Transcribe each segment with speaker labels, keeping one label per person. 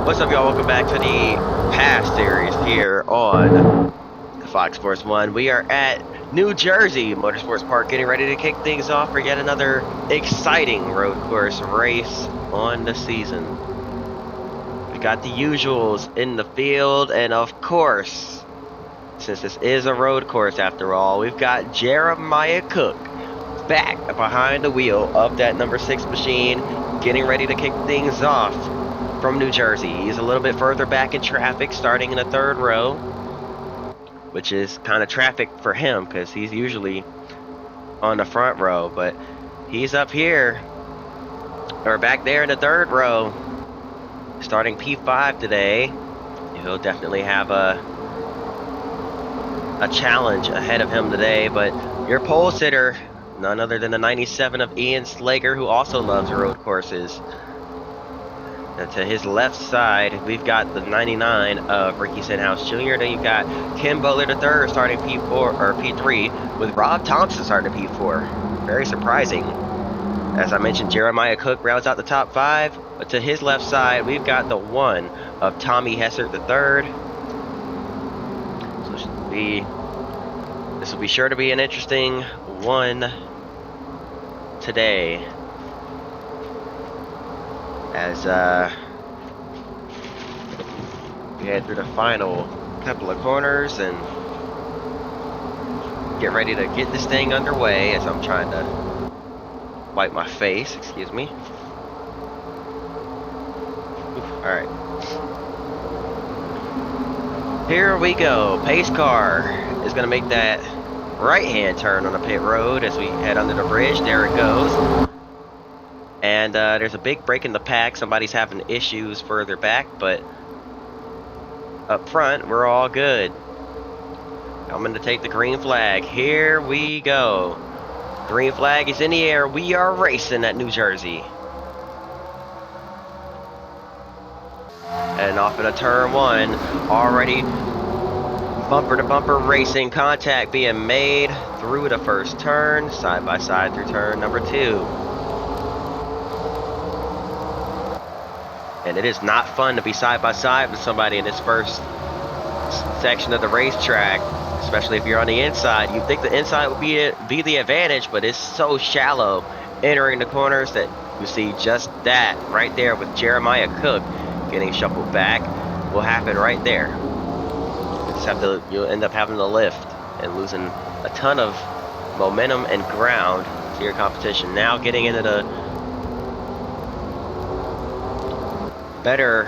Speaker 1: What's up, y'all? Welcome back to the past series here on Fox Sports 1. We are at New Jersey Motorsports Park getting ready to kick things off for yet another exciting road course race on the season. We got the usuals in the field, and of course, since this is a road course after all, we've got Jeremiah Cook back behind the wheel of that number 6 machine getting ready to kick things off from New Jersey. He's a little bit further back in traffic, starting in the third row, which is kind of traffic for him because he's usually on the front row, but he's up here, or back there in the third row, starting P5 today. He'll definitely have a challenge ahead of him today, but your pole sitter, none other than the 97 of Ian Slager, who also loves road courses. And to his left side, we've got the 99 of Ricky Stenhouse Jr. Then you've got Kim Butler III starting P4 or P3 with Rob Thompson starting P4. Very surprising. As I mentioned, Jeremiah Cook rounds out the top 5, but to his left side, we've got the 1 of Tommy Hessert III. So this will be sure to be an interesting one today. As we head through the final couple of corners and get ready to get this thing underway, as I'm trying to wipe my face, excuse me. Alright. Here we go. Pace car is going to make that right-hand turn on the pit road as we head under the bridge. There it goes. And there's a big break in the pack. Somebody's having issues further back, but up front, we're all good. I'm going to take the green flag. Here we go. Green flag is in the air. We are racing at New Jersey. And off into turn 1. Already bumper-to-bumper racing. Contact being made through the first turn. Side-by-side through turn number 2. And it is not fun to be side-by-side with somebody in this first section of the racetrack, especially if you're on the inside. You'd think the inside would be the advantage, but it's so shallow entering the corners that you see just that right there with Jeremiah Cook getting shuffled back will happen right there. You'll end up having to lift and losing a ton of momentum and ground to your competition. Now getting into the better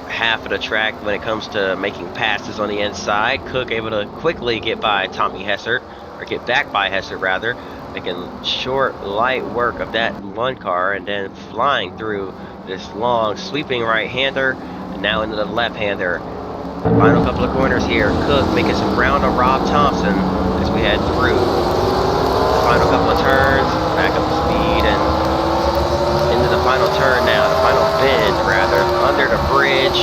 Speaker 1: half of the track when it comes to making passes on the inside. Cook able to quickly get by Tommy Hessert, or get back by Hessert rather, making short, light work of that one car, and then flying through this long, sweeping right-hander, and now into the left-hander. The final couple of corners here, Cook making some ground on Rob Thompson as we head through. The final couple of turns, back up to speed, and into the final turn now, the final bend rather, under the bridge.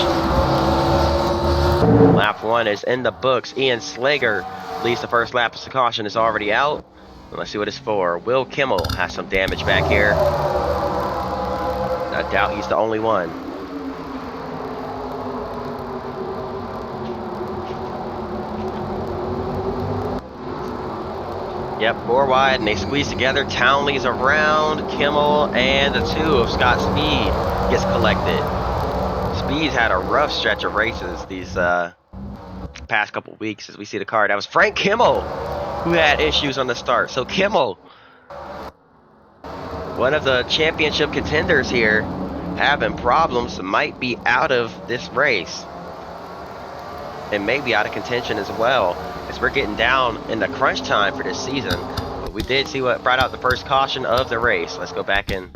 Speaker 1: Lap 1 is in the books. Ian Slager leads the first lap as the caution is already out. Let's see what it's for. Will Kimmel has some damage back here. I doubt he's the only one. Yep, 4 wide, and they squeeze together. Townley's around, Kimmel, and the 2 of Scott Speed gets collected. Speed's had a rough stretch of races these past couple weeks as we see the car. That was Frank Kimmel who had issues on the start. So Kimmel, one of the championship contenders here, having problems, might be out of this race. And maybe out of contention as well, as we're getting down in the crunch time for this season. But we did see what brought out the first caution of the race. Let's go back in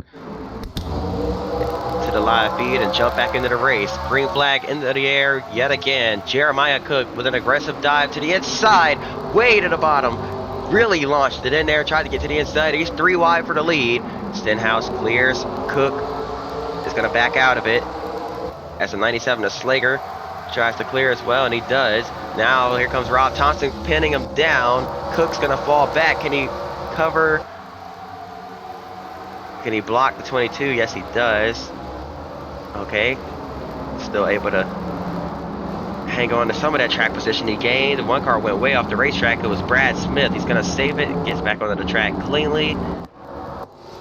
Speaker 1: to the live feed and jump back into the race. Green flag into the air yet again. Jeremiah Cook with an aggressive dive to the inside, way to the bottom. Really launched it in there, tried to get to the inside. He's 3 wide for the lead. Stenhouse clears. Cook is going to back out of it as the 97 of Slager tries to clear as well, and he does. Now here comes Rob Thompson pinning him down. Cook's gonna fall back. Can he cover? Can he block the 22? Yes, he does. Okay. Still able to hang on to some of that track position he gained. One car went way off the racetrack. It was Brad Smith. He's going to save it. Gets back onto the track cleanly.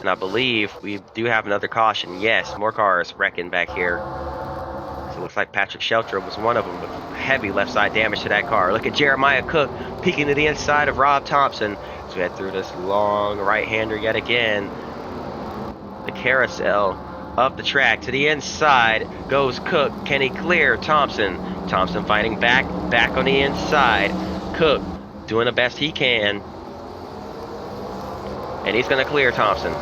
Speaker 1: And I believe we do have another caution. Yes, more cars wrecking back here. So it looks like Patrick Shelter was one of them with heavy left side damage to that car. Look at Jeremiah Cook peeking to the inside of Rob Thompson. So we head through this long right-hander yet again. The carousel up the track to the inside goes Cook. Can he clear Thompson? Thompson fighting back on the inside. Cook doing the best he can. And he's going to clear Thompson.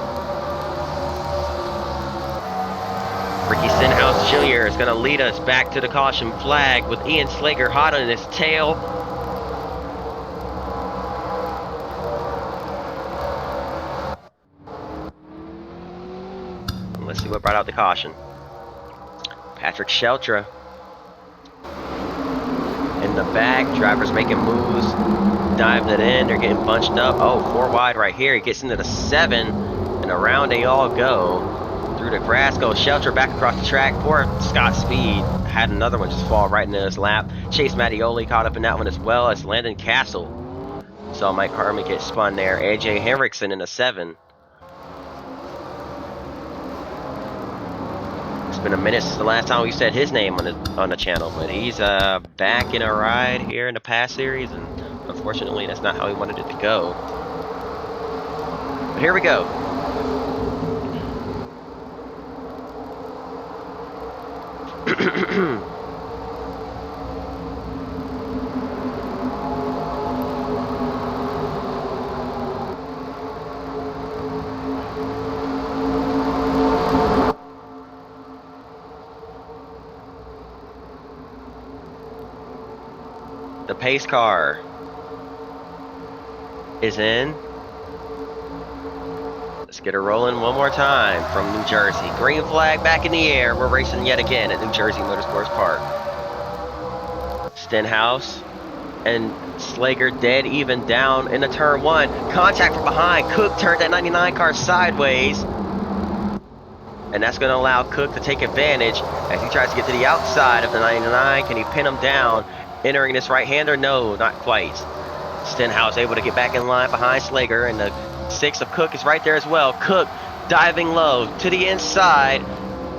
Speaker 1: Ricky Stenhouse Jr. is going to lead us back to the caution flag with Ian Slager hot on his tail. Let's see what brought out the caution. Patrick Sheltra in the back. Drivers making moves, diving it in. They're getting bunched up. Oh, 4 wide right here. He gets into the 7, and around they all go. Through the grass goes Shelter back across the track. Poor Scott Speed had another one just fall right into his lap. Chase Mattioli caught up in that one as well as Landon Castle. Saw Mike Carmen get spun there. AJ Henriksen in a 7. It's been a minute since the last time we said his name on the channel, but he's back in a ride here in the past series, and unfortunately that's not how he wanted it to go. But here we go. The pace car is in. Let's get her rolling one more time from New Jersey. Green flag back in the air. We're racing yet again at New Jersey Motorsports Park. Stenhouse and Slager dead even down into turn 1. Contact from behind. Cook turned that 99 car sideways. And that's going to allow Cook to take advantage as he tries to get to the outside of the 99. Can he pin him down? Entering this right-hander? No, not quite. Stenhouse able to get back in line behind Slager, and the 6 of Cook is right there as well. Cook diving low to the inside,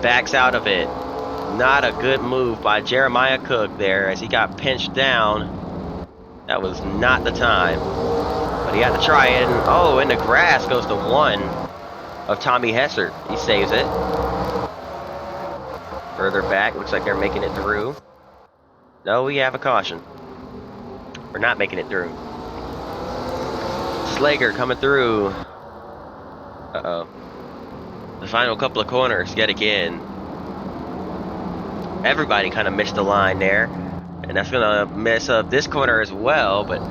Speaker 1: backs out of it. Not a good move by Jeremiah Cook there as he got pinched down. That was not the time, but he had to try it. And oh, in the grass goes the 1 of Tommy Hessert. He saves it. Further back, looks like they're making it through. No, we have a caution. We're not making it through. Slager coming through. Uh-oh. The final couple of corners yet again. Everybody kind of missed the line there. And that's going to mess up this corner as well. But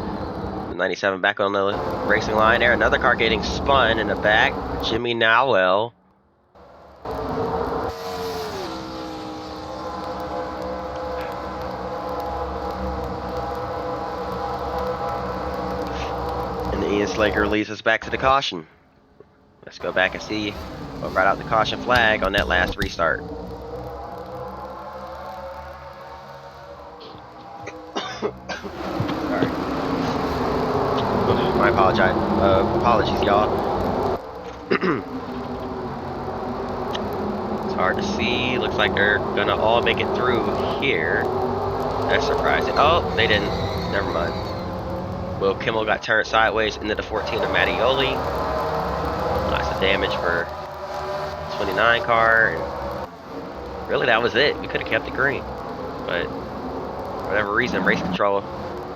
Speaker 1: 97 back on the racing line there. Another car getting spun in the back. Jimmy Nowell. Ian Slager leads us back to the caution. Let's go back and see what brought out the caution flag on that last restart. Sorry. My apologies, y'all. It's hard to see. Looks like they're gonna all make it through here. That's surprising. Oh, they didn't. Never mind. Will Kimmel got turned sideways into the 14 of Mattioli. Lots of damage for 29 car. And really, that was it. We could have kept it green. But for whatever reason, race control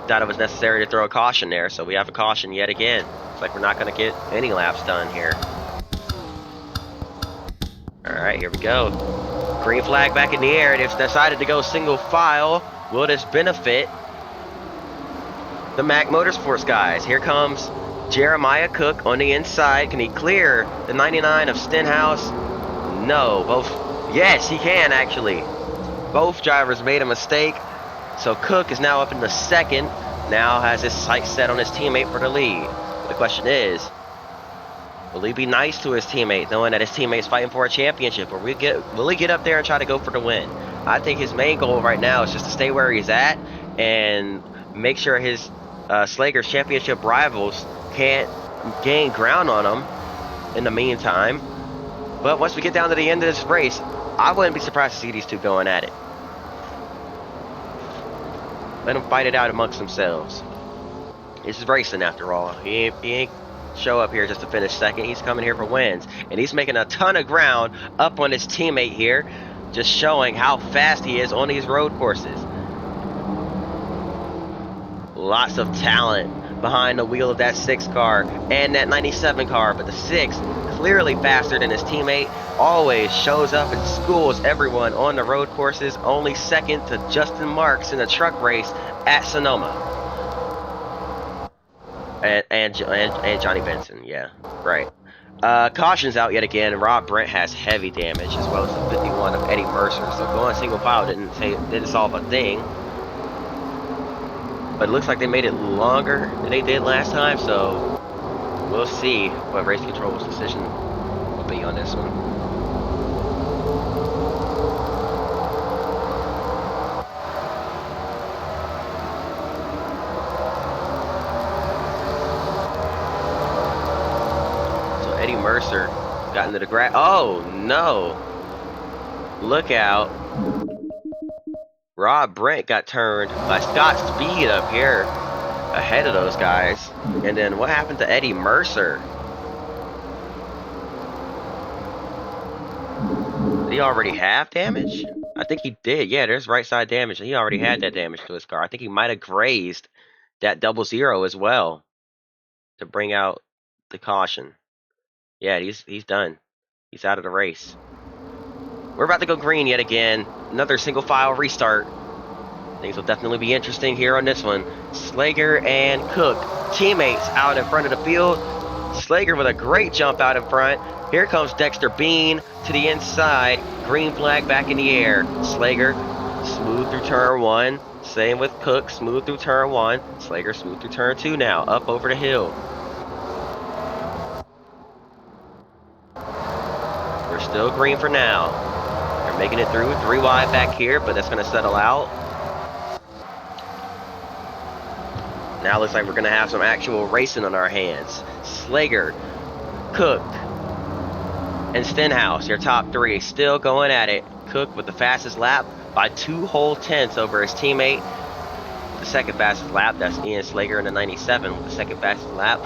Speaker 1: thought it was necessary to throw a caution there. So we have a caution yet again. Looks like we're not going to get any laps done here. Alright, here we go. Green flag back in the air. They've decided to go single file. Will this benefit the Mac Motorsports guys? Here comes Jeremiah Cook on the inside. Can he clear the 99 of Stenhouse? No. Both. Yes, he can actually. Both drivers made a mistake. So Cook is now up in the 2nd. Now has his sights set on his teammate for the lead. But the question is, will he be nice to his teammate, knowing that his teammate's fighting for a championship? Or will he get up there and try to go for the win? I think his main goal right now is just to stay where he's at and make sure his Slager's championship rivals can't gain ground on him in the meantime. But once we get down to the end of this race, I wouldn't be surprised to see these two going at it. Let them fight it out amongst themselves. This is racing after all. He ain't show up here just to finish second. He's coming here for wins. And he's making a ton of ground up on his teammate here, just showing how fast he is on these road courses. Lots of talent behind the wheel of that 6 car and that 97 car, but the 6 clearly faster than his teammate, always shows up and schools everyone on the road courses, only second to Justin Marks in the truck race at Sonoma. And Johnny Benson, yeah, right. Caution's out yet again. Rob Brent has heavy damage, as well as the 51 of Eddie Mercer. So going single file didn't solve a thing. But it looks like they made it longer than they did last time, so we'll see what race control's decision will be on this one. Eddie Mercer got into the grass. Oh no! Look out! Rob Brent got turned by Scott Speed up here ahead of those guys. And then what happened to Eddie Mercer? Did he already have damage? I think he did. Yeah, there's right side damage. He already had that damage to his car. I think he might have grazed that 00 as well to bring out the caution. Yeah, he's done. He's out of the race. We're about to go green yet again. Another single file restart. Things will definitely be interesting here on this one. Slager and Cook, teammates out in front of the field. Slager with a great jump out in front. Here comes Dexter Bean to the inside. Green flag back in the air. Slager smooth through turn 1. Same with Cook, smooth through turn 1. Slager smooth through turn 2 now, up over the hill. We're still green for now. They're making it through 3 wide back here, but that's going to settle out. Now looks like we're going to have some actual racing on our hands. Slager, Cook, and Stenhouse, your top 3, still going at it. Cook with the fastest lap by 2 whole tenths over his teammate. The second fastest lap, that's Ian Slager in the 97 with the second fastest lap.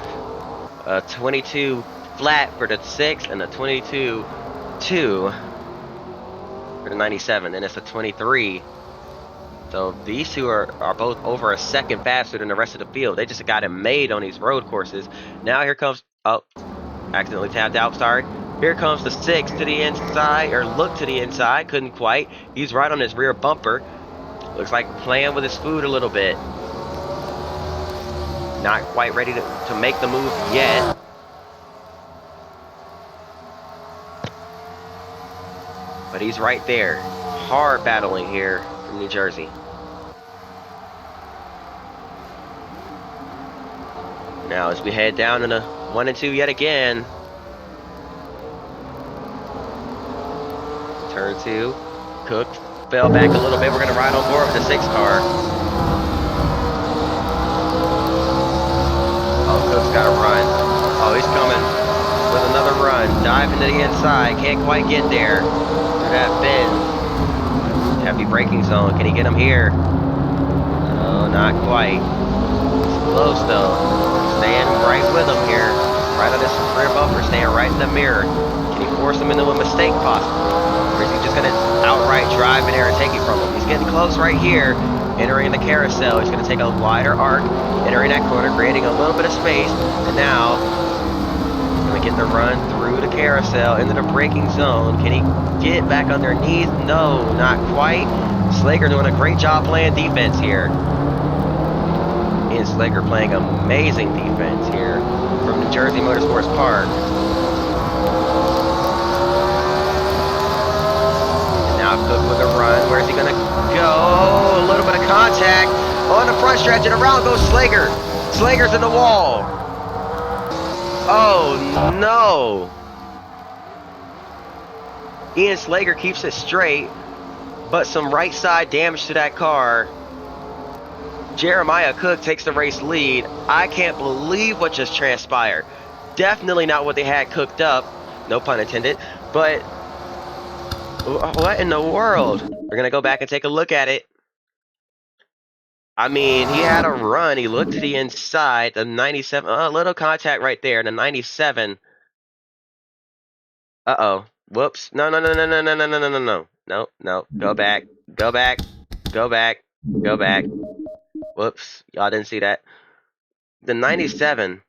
Speaker 1: 22 flat for the 6 and the 22.2 for the 97, and it's a 23. So these two are both over a second faster than the rest of the field. They just got it made on these road courses. Now here comes, oh, accidentally tapped out, sorry. Here comes the 6 to the inside, or look to the inside, couldn't quite. He's right on his rear bumper. Looks like playing with his food a little bit. Not quite ready to make the move yet. But he's right there. Hard battling here from New Jersey. Now as we head down in a 1 and 2 yet again. Turn 2. Cook fell back a little bit. We're going to ride on board with the 6 car. Oh, Cook's got to run. Oh, he's coming with another run. Diving to the inside. Can't quite get there. That bend. Heavy braking zone. Can he get him here? No, not quite. It's close though. Staying right with him here. Right on this rear bumper. Staying right in the mirror. Can he force him into a mistake possibly? Or is he just going to outright drive in there and take it from him? He's getting close right here. Entering the carousel. He's going to take a wider arc. Entering that corner. Creating a little bit of space. And now going to get the run through the carousel into the braking zone. Can he get back underneath? No, not quite. Slager doing a great job playing defense here. Ian Slager playing amazing defense here from New Jersey Motorsports Park. And now Cook with a run. Where's he going to go? A little bit of contact on the front stretch, and around goes Slager. Slager's in the wall. Oh no! Ian Slager keeps it straight, but some right side damage to that car. Jeremiah Cook takes the race lead. I can't believe what just transpired. Definitely not what they had cooked up. No pun intended. But what in the world? We're going to go back and take a look at it. I mean, he had a run. He looked to the inside. The 97, a little contact right there. The 97. Uh-oh. Whoops. No, no, no, no, no, no, no, no, no, no, no. No, no. Go back. Go back. Go back. Go back. Whoops. Y'all didn't see that. The 97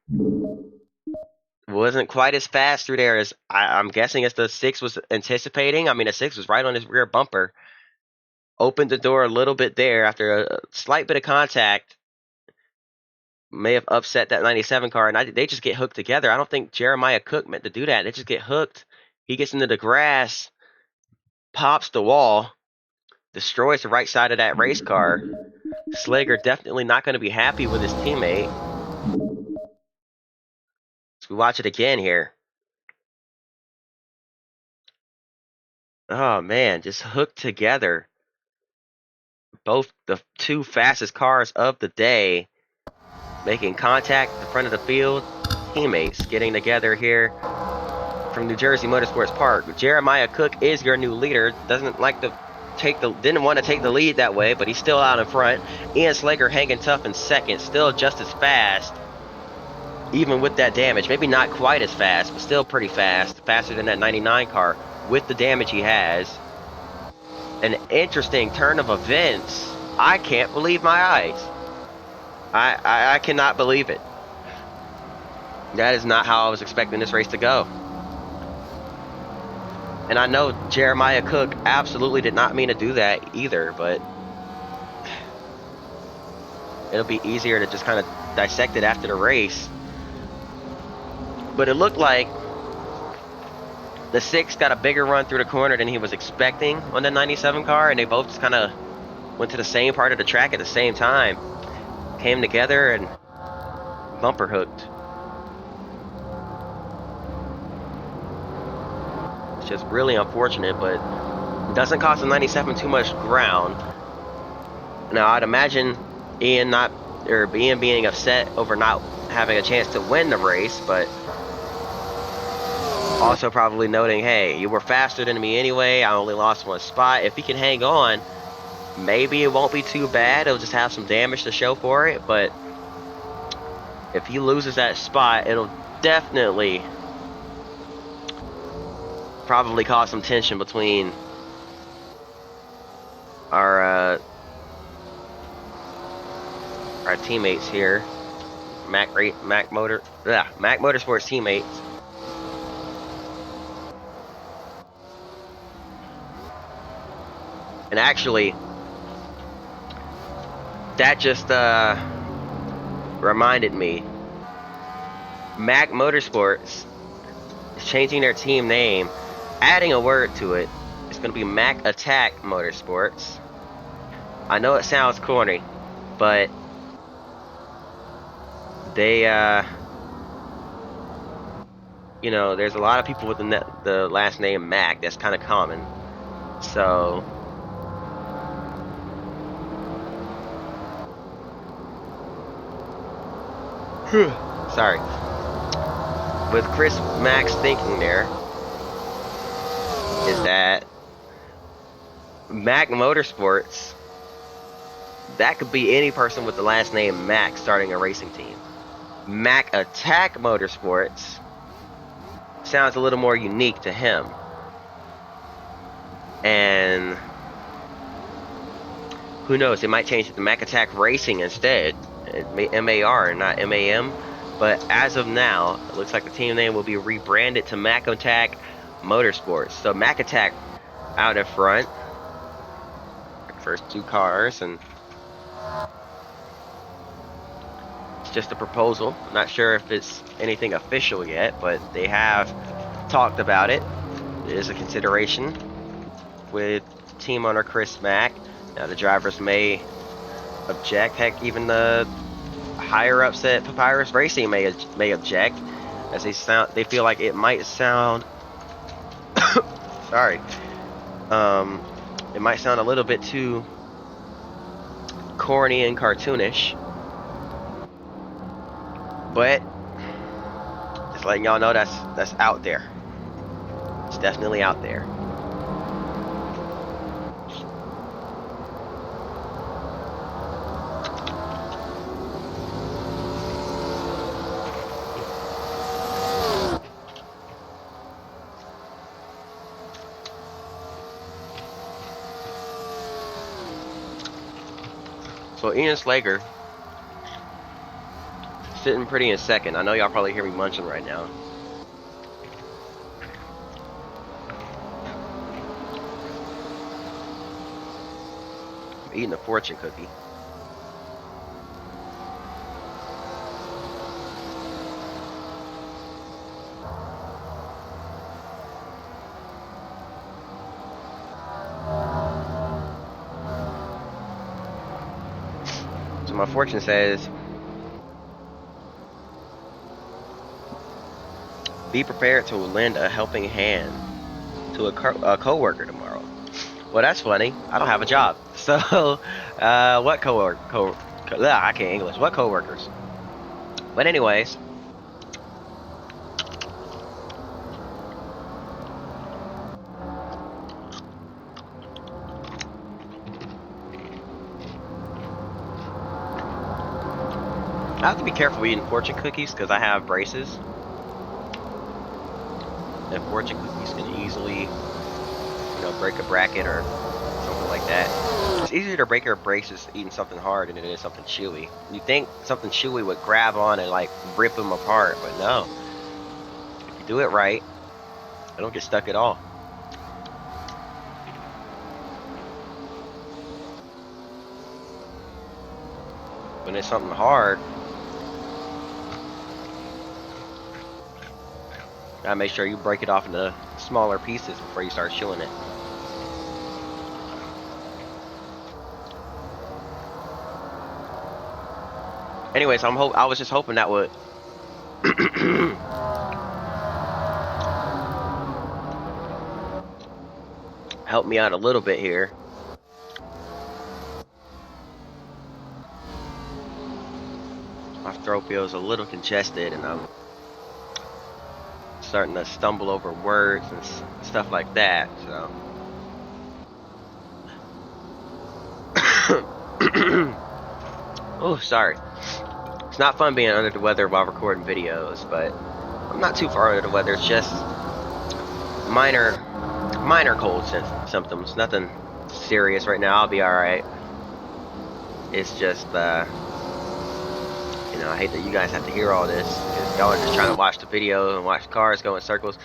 Speaker 1: wasn't quite as fast through there as I'm guessing as the 6 was anticipating. I mean, the 6 was right on his rear bumper. Opened the door a little bit there after a slight bit of contact. May have upset that 97 car, and they just get hooked together. I don't think Jeremiah Cook meant to do that. They just get hooked. He gets into the grass, pops the wall, destroys the right side of that race car. Slager definitely not going to be happy with his teammate. Let's watch it again here. Oh man, just hooked together. Both the two fastest cars of the day making contact at the front of the field. Teammates getting together here from New Jersey Motorsports Park. Jeremiah Cook is your new leader. Didn't want to take the lead that way, but he's still out in front. Ian Slager hanging tough in second, still just as fast, even with that damage. Maybe not quite as fast, but still pretty fast. Faster than that 99 car with the damage he has. An interesting turn of events. I can't believe my eyes. I cannot believe it. That is not how I was expecting this race to go. And I know Jeremiah Cook absolutely did not mean to do that either, but it'll be easier to just kind of dissect it after the race. But it looked like the 6 got a bigger run through the corner than he was expecting on the 97 car, and they both just kind of went to the same part of the track at the same time. Came together and bumper hooked. It's just really unfortunate, but it doesn't cost the 97 too much ground. Now, I'd imagine Ian being upset over not having a chance to win the race, but also probably noting, hey, you were faster than me anyway. I only lost one spot. If he can hang on, maybe it won't be too bad. It'll just have some damage to show for it. But if he loses that spot, it'll definitely probably cause some tension between our teammates here. Mac Motorsports teammates. And actually, that just reminded me, Mac Motorsports is changing their team name, adding a word to it. It's going to be Mac Attack Motorsports. I know it sounds corny, but they, you know, there's a lot of people with the last name Mac. That's kind of common. So sorry. With Chris Mack's thinking there is that Mac Motorsports, that could be any person with the last name Mac starting a racing team. Mac Attack Motorsports sounds a little more unique to him. And who knows, they might change it to Mac Attack Racing instead. MAR, not MAM. But as of now, it looks like the team name will be rebranded to Mac Attack Motorsports. So Mac Attack out in front. First two cars, and it's just a proposal. I'm not sure if it's anything official yet, but they have talked about it. It is a consideration with team owner Chris Mack. Now the drivers may object. Heck, even the higher ups at Papyrus Racing may object, as they feel like it might sound sorry, It might sound a little bit too corny and cartoonish, but just letting y'all know that's out there. It's definitely out there. So Ian Slager sitting pretty in second. I know y'all probably hear me munching right now. I'm eating a fortune cookie. So my fortune says, be prepared to lend a helping hand to a co-worker tomorrow. Well, that's funny. I don't have a job. So, what I can't English. What co-workers? But anyways, I have to be careful eating fortune cookies because I have braces. And fortune cookies can easily, break a bracket or something like that. It's easier to break your braces eating something hard than it is something chewy. You think something chewy would grab on and like rip them apart, but no. If you do it right, they don't get stuck at all. When it's something hard, gotta make sure you break it off into smaller pieces before you start chewing it. Anyways, I was just hoping that would help me out a little bit here. My throat feels a little congested and I'm starting to stumble over words and stuff like that, so. Oh, sorry. It's not fun being under the weather while recording videos, but I'm not too far under the weather. It's just minor cold symptoms. Nothing serious right now. I'll be alright. It's just, I hate that you guys have to hear all this, because y'all are just trying to watch the video and watch cars go in circles.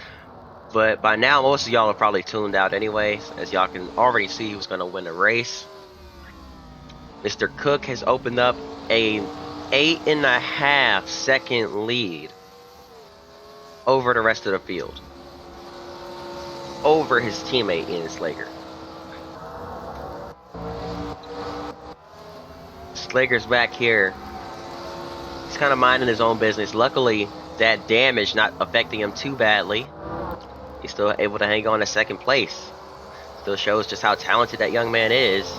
Speaker 1: But by now, most of y'all are probably tuned out anyways, as y'all can already see who's going to win the race. Mr. Cook has opened up a 8.5 second lead over the rest of the field, over his teammate Ian Slager. Slager's back here. He's kind of minding his own business. Luckily, that damage not affecting him too badly. He's still able to hang on to second place. Still shows just how talented that young man is.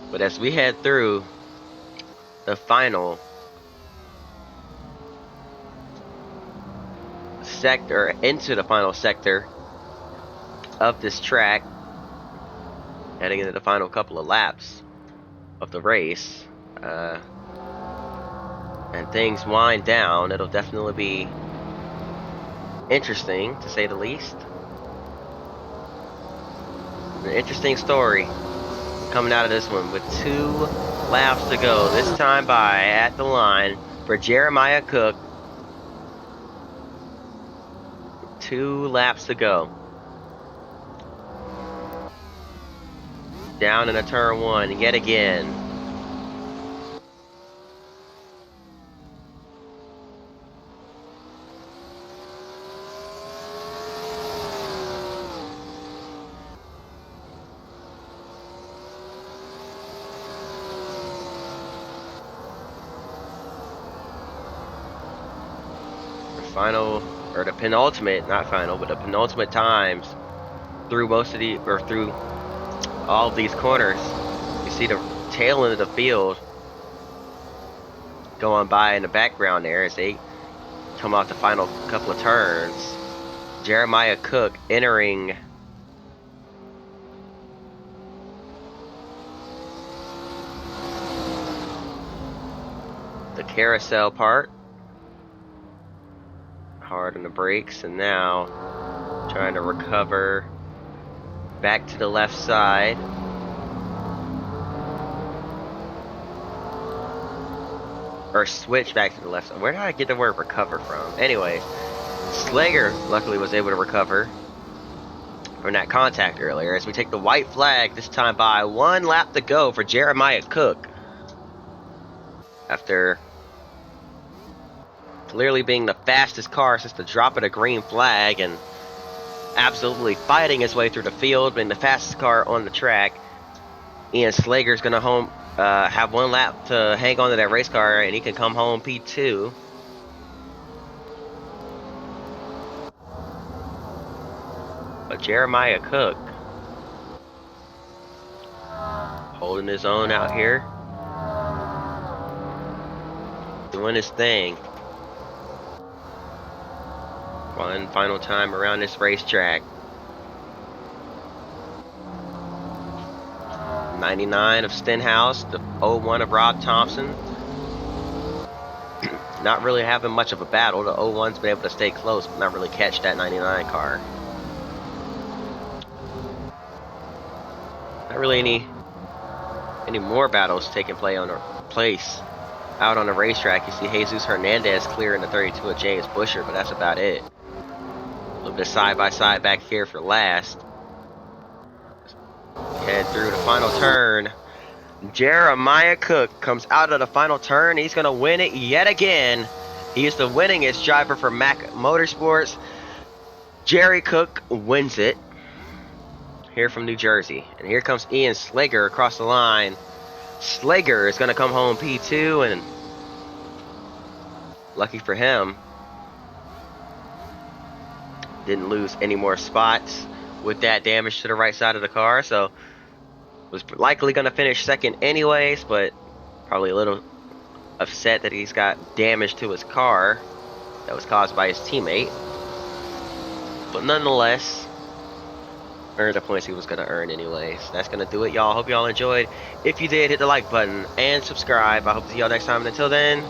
Speaker 1: But as we head through the final sector, into the final sector of this track, heading into the final couple of laps of the race, and things wind down, it'll definitely be interesting, to say the least. An interesting story coming out of this one with 2 laps to go. This time by at the line for Jeremiah Cook. 2 laps to go. Down in a turn 1 yet again. The penultimate, not final, but the penultimate times through through all of these corners. You see the tail end of the field going by in the background there as they come off the final couple of turns. Jeremiah Cook entering the carousel part. Hard on the brakes, and now trying to recover back to the left side. Or switch back to the left side. Where did I get the word recover from? Anyways, Slager luckily was able to recover from that contact earlier as we take the white flag this time by 1 lap to go for Jeremiah Cook. After clearly being the fastest car since the drop of the green flag and absolutely fighting his way through the field, being the fastest car on the track, Ian Slager's going to have 1 lap to hang on to that race car, and he can come home P2. But Jeremiah Cook holding his own out here, doing his thing. One final time around this racetrack. 99 of Stenhouse, the 01 of Rob Thompson. Not really having much of a battle. The 01's been able to stay close, but not really catch that 99 car. Not really any more battles taking place out on the racetrack. You see Jesus Hernandez clearing the 32 of James Busher, but that's about it. A little bit side by side back here for last. Head through the final turn. Jeremiah Cook comes out of the final turn. He's going to win it yet again. He is the winningest driver for Mack Motorsports. Jerry Cook wins it here from New Jersey. And here comes Ian Slager across the line. Slager is going to come home P2, and lucky for him, didn't lose any more spots with that damage to the right side of the car, so was likely going to finish second anyways, but probably a little upset that he's got damage to his car that was caused by his teammate. But nonetheless, earned the points he was going to earn anyways. That's going to do it, y'all. Hope y'all enjoyed. If you did, hit the like button and subscribe. I hope to see y'all next time, and until then,